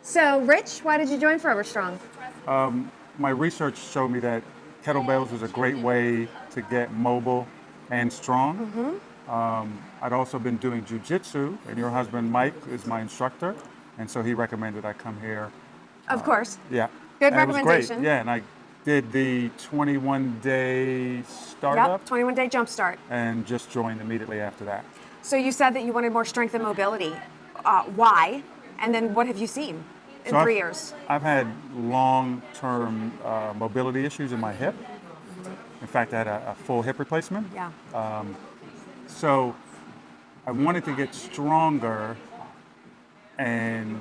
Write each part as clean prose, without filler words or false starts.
So, Rich, why did you join ForeverStrong? My research showed me that kettlebells is a great way to get mobile and strong. I'd also been doing jiu-jitsu, and your husband Mike is my instructor, and so he recommended I come here. Of course. Yeah, Good and it was recommendation. great. Yeah, and I did the 21-day startup. Yep, 21-day jump start. And just joined immediately after that. So you said that you wanted more strength and mobility. Why? And then what have you seen in 3 years? I've had long-term mobility issues in my hip. In fact, I had a full hip replacement. Yeah. So I wanted to get stronger, and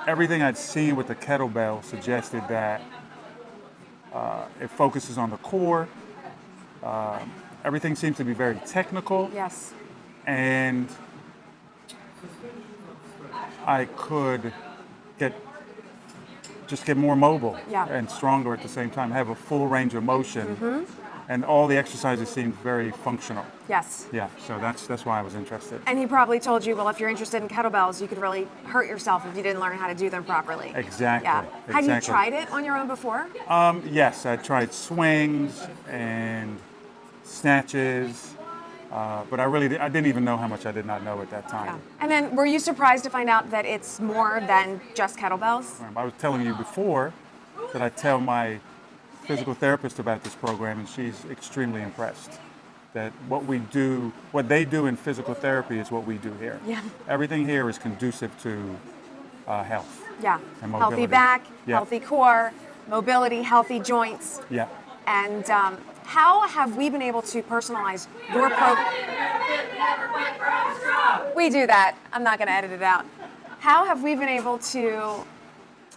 everything I'd seen with the kettlebell suggested that it focuses on the core. Everything seems to be very technical. Yes. And I could just get more mobile and stronger at the same time, have a full range of motion. And all the exercises seemed very functional. Yes. Yeah, so that's why I was interested. And he probably told you, well, if you're interested in kettlebells, you could really hurt yourself if you didn't learn how to do them properly. Exactly. Yeah. Exactly. Had you tried it on your own before? Yes, I tried swings and snatches, but I didn't even know how much I did not know at that time. Yeah. And then were you surprised to find out that it's more than just kettlebells? I was telling you before that I tell my physical therapist about this program, and she's extremely impressed that what they do in physical therapy is what we do here. Yeah. Everything here is conducive to health. Yeah. And mobility. Healthy back, Yeah. healthy core, mobility, healthy joints. Yeah. And how have we been able to personalize your program? We do that. I'm not going to edit it out. How have we been able to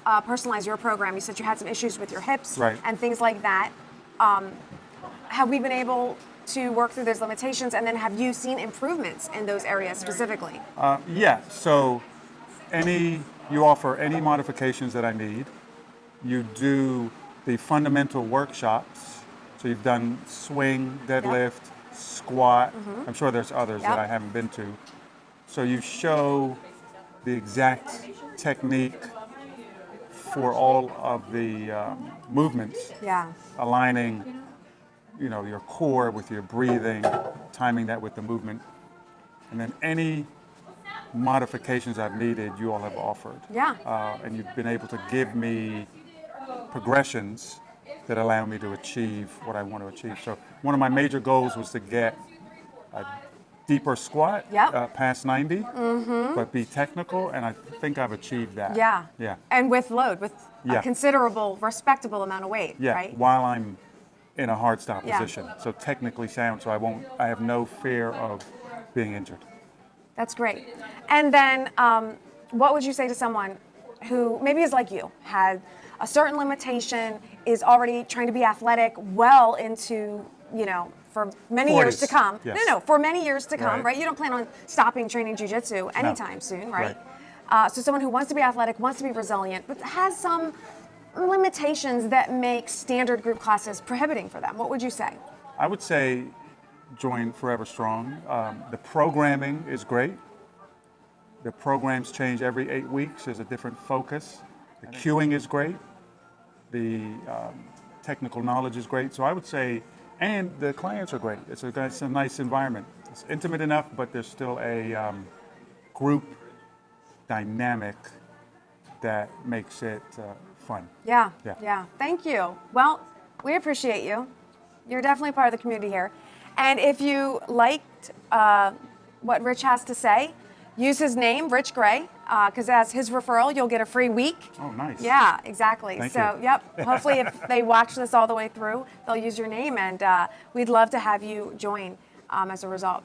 personalize your program? You said you had some issues with your hips and things like that. Have we been able to work through those limitations, and then have you seen improvements in those areas specifically? Yeah, so you offer any modifications that I need. You do the fundamental workshops. So you've done swing, deadlift, squat. I'm sure there's others that I haven't been to. So you show the exact technique for all of the movements, aligning, your core with your breathing, timing that with the movement, and then any modifications I've needed, you all have offered. Yeah. And you've been able to give me progressions that allow me to achieve what I want to achieve. So one of my major goals was to get a deeper squat past 90, but be technical, and I think I've achieved that. Yeah. Yeah. And with a considerable, respectable amount of weight, right? While I'm in a hard stop position. So technically sound, so I have no fear of being injured. That's great. And then what would you say to someone who maybe is like you, had a certain limitation, is already trying to be athletic well into, for many 40s. Years to come. Yes. No, for many years to come, right? You don't plan on stopping training jiu-jitsu anytime soon, right? So someone who wants to be athletic, wants to be resilient, but has some limitations that make standard group classes prohibiting for them. What would you say? I would say join ForeverStrong. The programming is great. The programs change every 8 weeks. There's a different focus. The cueing is great. The technical knowledge is great. So I would say, and the clients are great. It's a nice environment. It's intimate enough, but there's still a group dynamic that makes it fun. Yeah. Thank you. Well, we appreciate you. You're definitely part of the community here. And if you liked what Rich has to say, use his name, Rich Gray, because as his referral, you'll get a free week. Oh, nice. Yeah, exactly. Thank so, you. yep, hopefully if they watch this all the way through, they'll use your name, and we'd love to have you join as a result.